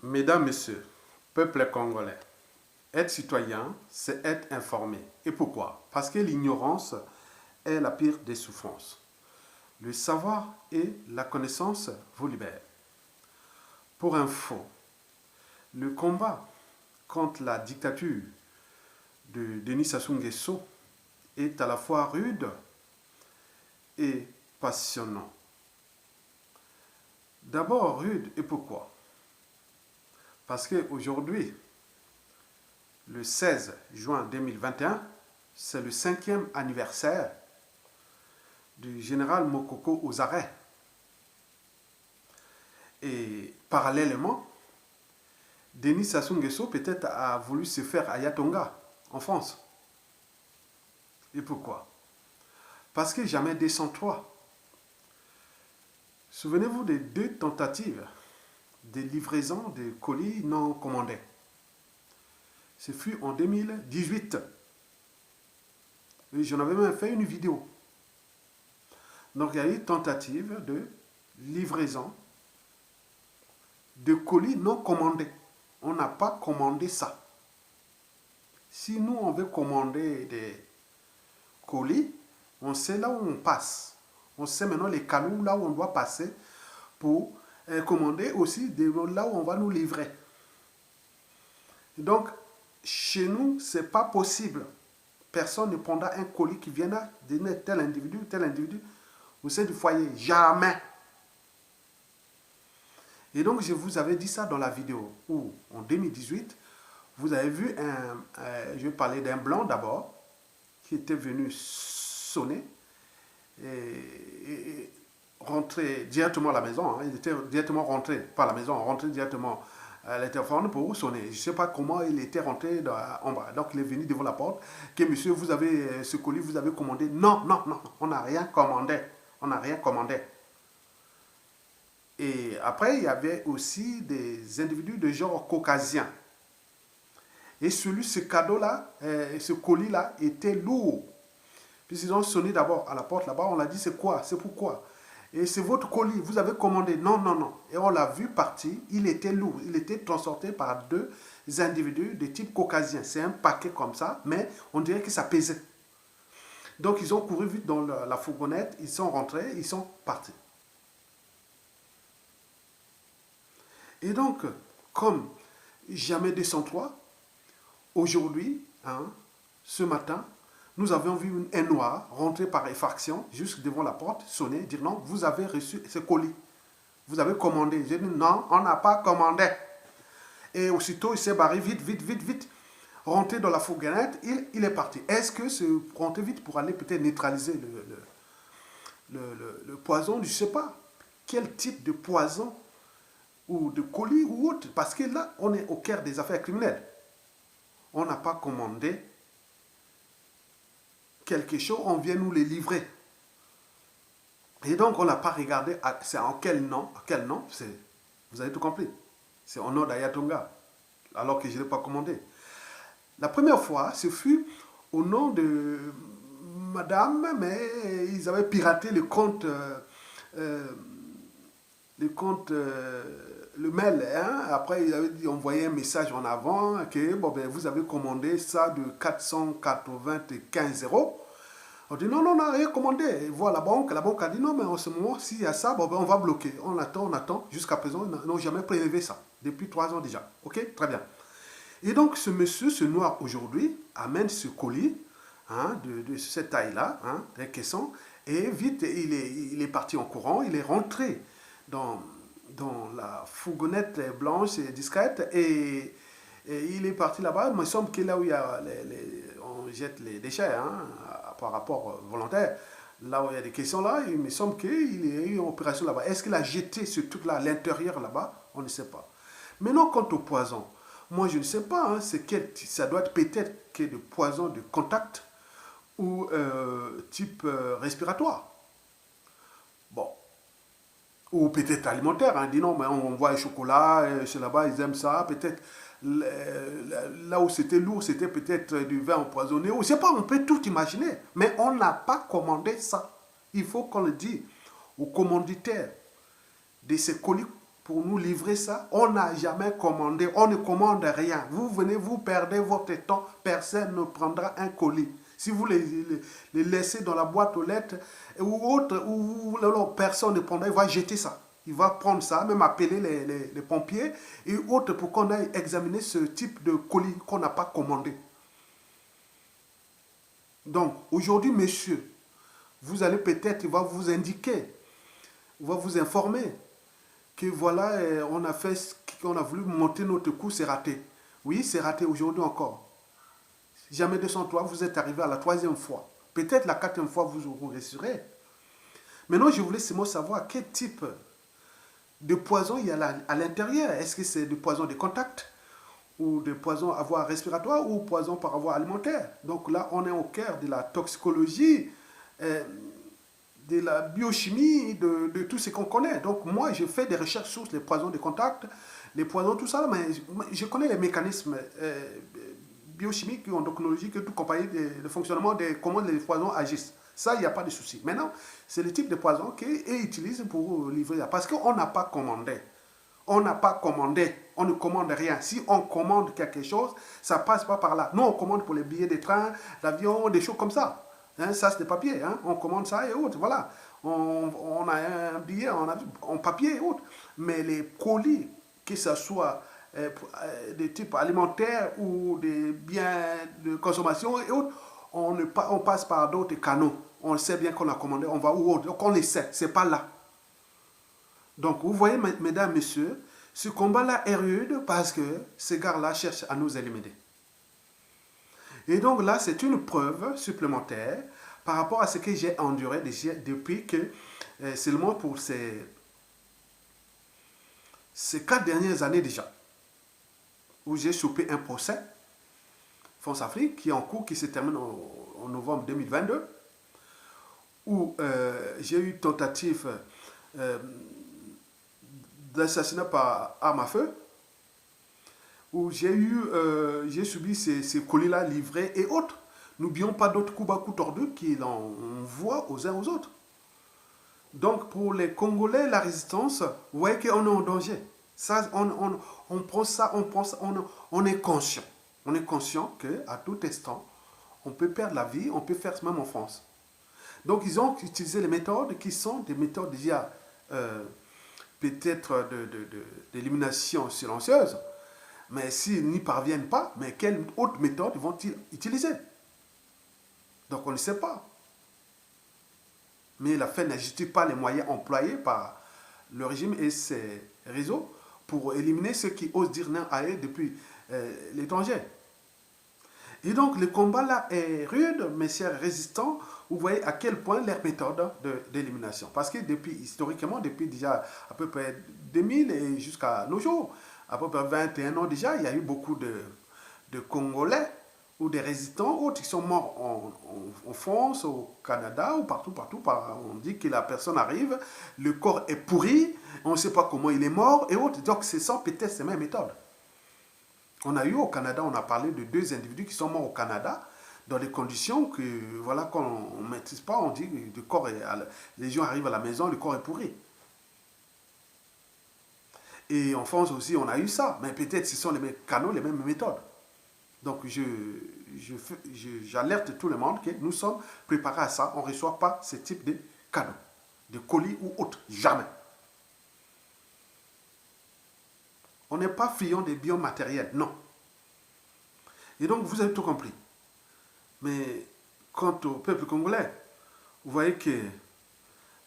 Mesdames, Messieurs, peuple congolais, être citoyen, c'est être informé. Et pourquoi? Parce que l'ignorance est la pire des souffrances. Le savoir et la connaissance vous libèrent. Pour info, le combat contre la dictature de Denis Sassou Nguesso est à la fois rude et passionnant. D'abord rude, et pourquoi? Parce qu'aujourd'hui, le 16 juin 2021, c'est le 5e anniversaire du général Mokoko aux arrêts. Et parallèlement, Denis Sassou Nguesso peut-être a voulu se faire à Yatonga, en France. Et pourquoi? Parce que jamais 203. Souvenez-vous des 2 tentatives de livraison de colis non commandés. Ce fut en 2018. Et j'en avais même fait une vidéo. Donc il y a eu tentative de livraison de colis non commandés. On n'a pas commandé ça. Si nous, on veut commander des colis, on sait là où on passe. On sait maintenant les canaux là où on doit passer pour commander aussi là où on va nous livrer. Donc, chez nous, ce n'est pas possible. Personne ne prendra un colis qui viendra de tel individu au sein du foyer. Jamais. Et donc, je vous avais dit ça dans la vidéo où, en 2018, vous avez vu je vais parler d'un blanc d'abord, qui était venu sonner et rentrer directement à la maison. Il était directement rentré, pas à la maison, rentré directement à l'interphone pour sonner. Je ne sais pas comment il était rentré en bas. Donc, il est venu devant la porte, que monsieur, vous avez ce colis, vous avez commandé. Non, non, non, on n'a rien commandé. On n'a rien commandé. Et après, il y avait aussi des individus de genre caucasien. Et ce cadeau-là, ce colis-là était lourd. Puis ils ont sonné d'abord à la porte là-bas, on l'a dit c'est quoi, c'est pourquoi. Et c'est votre colis, vous avez commandé. Non, non, non. Et on l'a vu partir, il était lourd. Il était transporté par 2 individus de type caucasien. C'est un paquet comme ça, mais on dirait que ça pesait. Donc ils ont couru vite dans la fourgonnette, ils sont rentrés, ils sont partis. Et donc, comme jamais 203, aujourd'hui, ce matin, nous avions vu un noir rentrer par effraction, juste devant la porte, sonner, dire non, vous avez reçu ce colis. Vous avez commandé. J'ai dit non, on n'a pas commandé. Et aussitôt, il s'est barré vite, vite, vite, vite. Rentré dans la fourgonnette, il est parti. Est-ce que c'est rentrer vite pour aller peut-être neutraliser le poison? Je ne sais pas. Quel type de poison ou de colis ou autre? Parce que là, on est au cœur des affaires criminelles. On n'a pas commandé quelque chose, on vient nous les livrer. Et donc, on n'a pas regardé, c'est en quel nom, vous avez tout compris. C'est au nom d'Ayatonga, alors que je ne l'ai pas commandé. La première fois, ce fut au nom de madame, mais ils avaient piraté le compte, le mail. Après, ils avaient envoyé un message en avant que bon, ben, vous avez commandé ça de 495 €. On dit non, non, on n'a rien commandé. Et voilà, la banque a dit non, mais en ce moment, s'il y a ça, bon, ben, on va bloquer. On attend. Jusqu'à présent, ils n'ont jamais prélevé ça. Depuis 3 ans déjà. Ok, très bien. Et donc, ce monsieur, ce noir aujourd'hui, amène ce colis de cette taille-là, un caisson, et vite, il est parti en courant, il est rentré dans la fourgonnette blanche et discrète, et il est parti là-bas. Il me semble que là où il y a on jette les déchets, par rapport volontaire, là où il y a des questions là, il me semble qu'il y a eu une opération là-bas. Est-ce qu'il a jeté ce truc-là à l'intérieur là-bas? On ne sait pas. Maintenant, quant au poison, moi je ne sais pas, ça doit être peut-être que de poison de contact ou type respiratoire. Bon. Ou peut-être alimentaire, dit non, mais on voit le chocolat, chez là-bas, ils aiment ça, peut-être là où c'était lourd, c'était peut-être du vin empoisonné, ou je sais pas, on peut tout imaginer, mais on n'a pas commandé ça. Il faut qu'on le dise aux commanditaires de ces colis pour nous livrer ça. On n'a jamais commandé, on ne commande rien. Vous venez, vous perdez votre temps, personne ne prendra un colis. Si vous les laissez dans la boîte aux lettres ou autre, ou personne ne prendra, il va jeter ça. Il va prendre ça, même appeler les pompiers et autres pour qu'on aille examiner ce type de colis qu'on n'a pas commandé. Donc, aujourd'hui, monsieur, vous allez peut-être, il va vous indiquer, il va vous informer que voilà, on a fait ce qu'on a voulu monter notre coup, c'est raté. Oui, c'est raté aujourd'hui encore. Jamais 203, vous êtes arrivé à la 3e fois. Peut-être la 4e fois, vous réussirez. Maintenant, je voulais seulement savoir quel type de poison il y a à l'intérieur. Est-ce que c'est du poison de contact ou de poison à voie respiratoire ou poison par voie alimentaire? Donc là, on est au cœur de la toxicologie, de la biochimie, de tout ce qu'on connaît. Donc moi, je fais des recherches sur les poisons de contact, les poisons, tout ça, mais je connais les mécanismes biochimiques, endocrinologiques, tout compagnie, le fonctionnement de comment les poisons agissent. Ça, il n'y a pas de souci. Maintenant, c'est le type de poison qu'ils utilisent pour livrer. Parce qu'on n'a pas commandé. On n'a pas commandé. On ne commande rien. Si on commande quelque chose, ça ne passe pas par là. Nous, on commande pour les billets de train, l'avion, des choses comme ça. Hein, ça, c'est des papiers. Hein. On commande ça et autres. Voilà. On a un billet en papier et autres. Mais les colis, que ce soit de type alimentaire ou des biens de consommation et autres, on passe par d'autres canaux. On sait bien qu'on a commandé, on va où autre. Donc on le sait, c'est pas là. Donc vous voyez, mesdames, messieurs, ce combat-là est rude parce que ces gars-là cherchent à nous éliminer. Et donc là, c'est une preuve supplémentaire par rapport à ce que j'ai enduré depuis que, seulement pour ces 4 dernières années déjà, où j'ai chopé un procès, France Afrique, qui est en cours, qui se termine en novembre 2022, où j'ai eu tentative d'assassinat par arme à feu, où j'ai subi ces colis-là livrés et autres. N'oublions pas d'autres coups bas, coups tordus qui l'envoient aux uns aux autres. Donc pour les Congolais, la résistance, vous voyez qu'on est en danger. Ça, on prend ça, on est conscient. On est conscient qu'à tout instant, on peut perdre la vie, on peut faire ce même en France. Donc ils ont utilisé les méthodes qui sont des méthodes déjà peut-être d'élimination silencieuse, mais s'ils n'y parviennent pas, mais quelle autre méthode vont-ils utiliser? Donc on ne sait pas. Mais la fin ne justifie pas les moyens employés par le régime et ses réseaux pour éliminer ceux qui osent dire non à eux depuis l'étranger. Et donc le combat là est rude, mais c'est résistant. Vous voyez à quel point leur méthode d'élimination. Parce que historiquement, depuis déjà à peu près 2000 et jusqu'à nos jours, à peu près 21 ans déjà, il y a eu beaucoup de Congolais ou des résistants autres qui sont morts en France, au Canada ou partout. On dit que la personne arrive, le corps est pourri, on ne sait pas comment il est mort et autres. Donc ce sont peut-être ces mêmes méthodes. On a eu au Canada, on a parlé de 2 individus qui sont morts au Canada dans des conditions que, voilà, qu'on ne maîtrise pas. On dit que le corps les gens arrivent à la maison, le corps est pourri. Et en France aussi, on a eu ça. Mais peut-être ce sont les mêmes canaux, les mêmes méthodes. Donc, j'alerte tout le monde que nous sommes préparés à ça. On ne reçoit pas ce type de cadeaux, de colis ou autres. Jamais. On n'est pas friand des biens matériels, non. Et donc, vous avez tout compris. Mais quant au peuple congolais, vous voyez que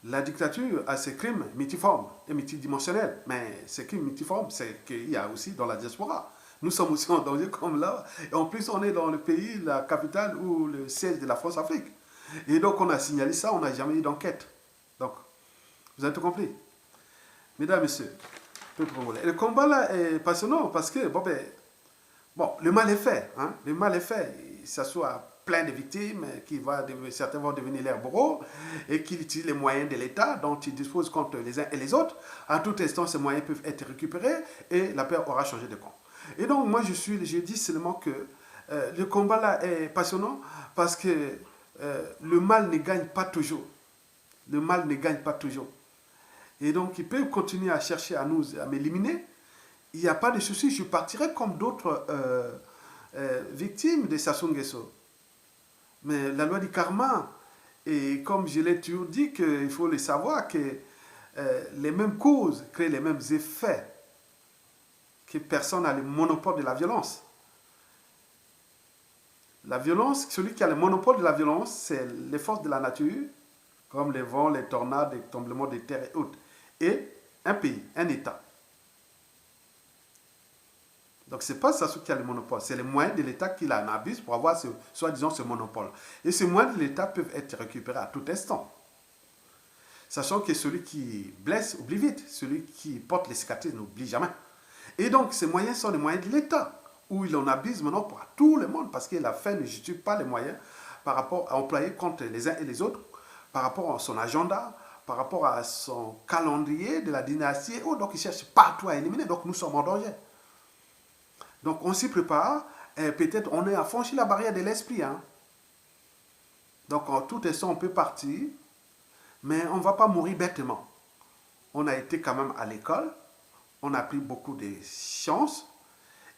la dictature a ses crimes multiformes et multidimensionnels. Mais ces crimes multiformes, c'est qu'il y a aussi dans la diaspora. Nous sommes aussi en danger comme là. Et en plus, on est dans le pays, la capitale ou le siège de la France-Afrique. Et donc, on a signalé ça, on n'a jamais eu d'enquête. Donc, vous avez tout compris. Mesdames, Messieurs, peuple congolais. Le combat là est passionnant parce que, bon, le mal est fait. Hein? Le mal est fait. Ça soit plein de victimes, certains vont devenir leurs bourreaux, et qu'ils utilisent les moyens de l'État dont ils disposent contre les uns et les autres. À tout instant, ces moyens peuvent être récupérés et la paix aura changé de camp. Et donc, moi, je dis seulement que le combat là est passionnant parce que le mal ne gagne pas toujours. Le mal ne gagne pas toujours. Et donc, ils peuvent continuer à chercher à m'éliminer. Il n'y a pas de souci, je partirai comme d'autres victimes de Sassou Nguesso. Mais la loi du karma, et comme je l'ai toujours dit, il faut le savoir que les mêmes causes créent les mêmes effets, que personne n'a le monopole de la violence. La violence, celui qui a le monopole de la violence, c'est les forces de la nature, comme les vents, les tornades, les tremblements de terre et autres, et un pays, un État. Donc, ce n'est pas Sassou qui a le monopole, c'est les moyens de l'État qui en abuse pour avoir, soi-disant, ce monopole. Et ces moyens de l'État peuvent être récupérés à tout instant. Sachant que celui qui blesse oublie vite, celui qui porte les cicatrices n'oublie jamais. Et donc, ces moyens sont les moyens de l'État, où il en abuse maintenant pour tout le monde, parce que la fin ne justifie pas les moyens par rapport à employer contre les uns et les autres, par rapport à son agenda, par rapport à son calendrier de la dynastie. Oh, donc, il cherche partout à éliminer, donc nous sommes en danger. Donc, on s'y prépare, et peut-être on est à franchir la barrière de l'esprit. Hein. Donc, en tout instant, on peut partir, mais on ne va pas mourir bêtement. On a été quand même à l'école, on a appris beaucoup de sciences,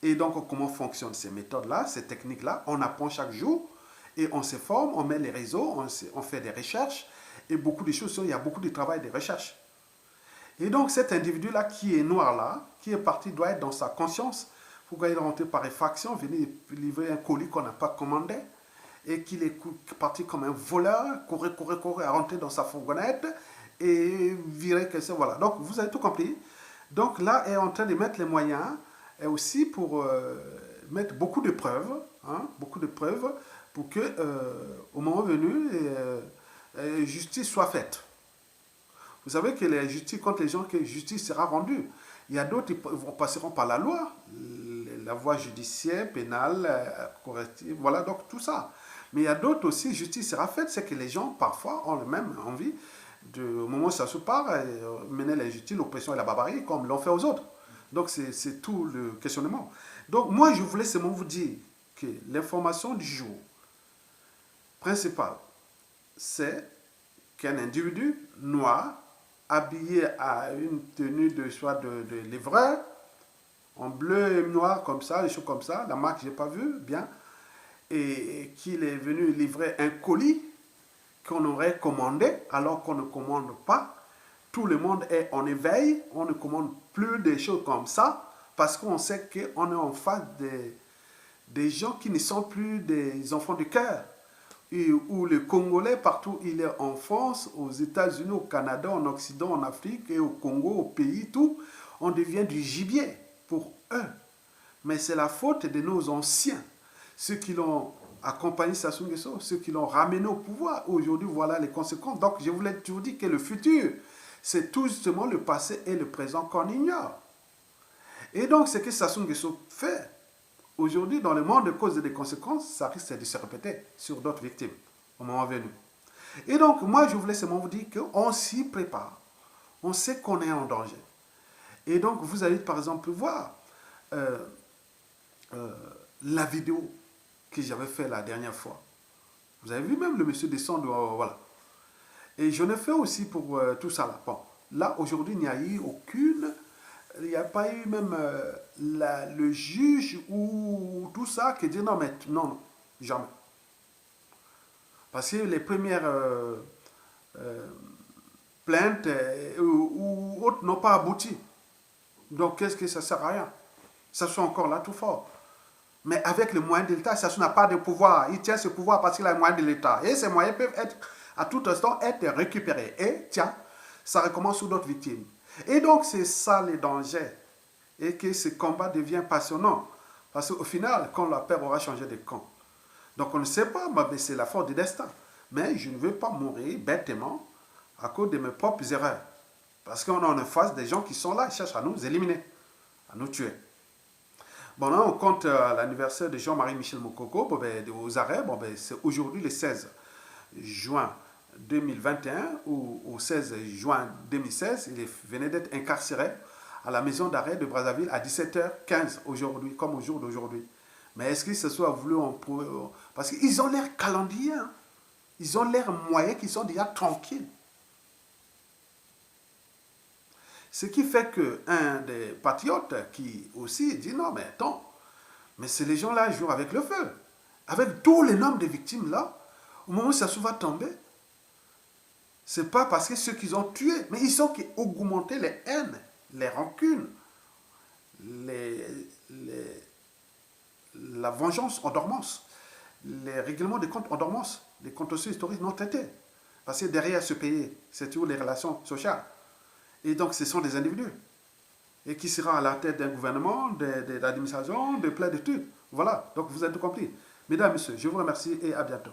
et donc comment fonctionnent ces méthodes-là, ces techniques-là. On apprend chaque jour, et on se forme, on met les réseaux, on fait des recherches, et beaucoup de choses, il y a beaucoup de travail de recherche. Et donc cet individu-là qui est noir-là, qui est parti, doit être dans sa conscience. Pourquoi il est rentré par effraction, venir livrer un colis qu'on n'a pas commandé, et qu'il est parti comme un voleur, courir, rentrer dans sa fourgonnette, et virer que ça, voilà. Donc vous avez tout compris. Donc là, est en train de mettre les moyens, et aussi pour mettre beaucoup de preuves, pour que, au moment venu, justice soit faite. Vous savez que la justice, quand les gens, que justice sera rendue, il y a d'autres qui passeront par la loi, la voie judiciaire, pénale, corrective, voilà, donc tout ça. Mais il y a d'autres aussi, justice sera faite, c'est que les gens, parfois, ont le même envie, au moment où ça se part, mener l'injustice, l'oppression et la barbarie, comme l'ont fait aux autres. Donc, c'est tout le questionnement. Donc, moi, je voulais seulement vous dire que l'information du jour principale, c'est qu'un individu noir, habillé à une tenue de livreur, en bleu et noir comme ça, des choses comme ça, la marque je n'ai pas vu bien, et qu'il est venu livrer un colis qu'on aurait commandé alors qu'on ne commande pas. Tout le monde est en éveil, on ne commande plus des choses comme ça parce qu'on sait qu'on est en face des gens qui ne sont plus des enfants du cœur. Où le Congolais, partout il est en France, aux États-Unis, au Canada, en Occident, en Afrique et au Congo, au pays, tout, on devient du gibier pour eux. Mais c'est la faute de nos anciens, ceux qui l'ont accompagné Sassou Nguesso, ceux qui l'ont ramené au pouvoir. Aujourd'hui, voilà les conséquences. Donc, je voulais toujours dire que le futur, c'est tout justement le passé et le présent qu'on ignore. Et donc, ce que Sassou Nguesso fait, aujourd'hui, dans le monde de causes et des conséquences, ça risque de se répéter sur d'autres victimes au moment venu. Et donc, moi, je voulais seulement vous dire qu'on s'y prépare. On sait qu'on est en danger. Et donc, vous allez par exemple voir la vidéo que j'avais fait la dernière fois. Vous avez vu même le monsieur descendre, voilà. Et je l'ai fait aussi pour tout ça là. Bon, là, aujourd'hui, il n'y a eu aucune... Il n'y a pas eu même le juge ou tout ça qui dit non, mais non, jamais. Parce que les premières plaintes ou autres n'ont pas abouti. Donc, qu'est-ce que ça ne sert à rien? Ça soit encore là tout fort. Mais avec les moyens de l'État, ça n'a pas de pouvoir. Il tient ce pouvoir parce qu'il a les moyens de l'État. Et ces moyens peuvent être, à tout instant, être récupérés. Et tiens, ça recommence sur d'autres victimes. Et donc, c'est ça le danger. Et que ce combat devient passionnant. Parce qu'au final, quand la paix aura changé de camp. Donc, on ne sait pas, mais c'est la force du destin. Mais je ne veux pas mourir bêtement à cause de mes propres erreurs. Parce qu'on est en face des gens qui sont là, ils cherchent à nous éliminer, à nous tuer. Bon, là, on compte l'anniversaire de Jean-Marie Michel Mokoko aux arrêts. Bon, c'est aujourd'hui le 16 juin 2021 ou au 16 juin 2016. Il venait d'être incarcéré à la maison d'arrêt de Brazzaville à 17h15 aujourd'hui, comme au jour d'aujourd'hui. Mais est-ce qu'ils se sont voulu... Parce qu'ils ont l'air calendrier. Hein? Ils ont l'air moyens qu'ils sont déjà tranquilles. Ce qui fait qu'un des patriotes qui aussi dit non, mais attends, mais ces gens-là jouent avec le feu. Avec tous les nombres de victimes là, au moment où ça va tomber, c'est pas parce que ceux qu'ils ont tués, mais ils ont qui augmenté les haines, les rancunes, la vengeance en dormance, les règlements des comptes en dormance, les contentieux historiques non traités. Parce que derrière ce pays, c'est toujours les relations sociales. Et donc, ce sont des individus. Et qui sera à la tête d'un gouvernement, de l'administration, de plein de trucs. Voilà. Donc, vous avez tout compris. Mesdames, Messieurs, je vous remercie et à bientôt.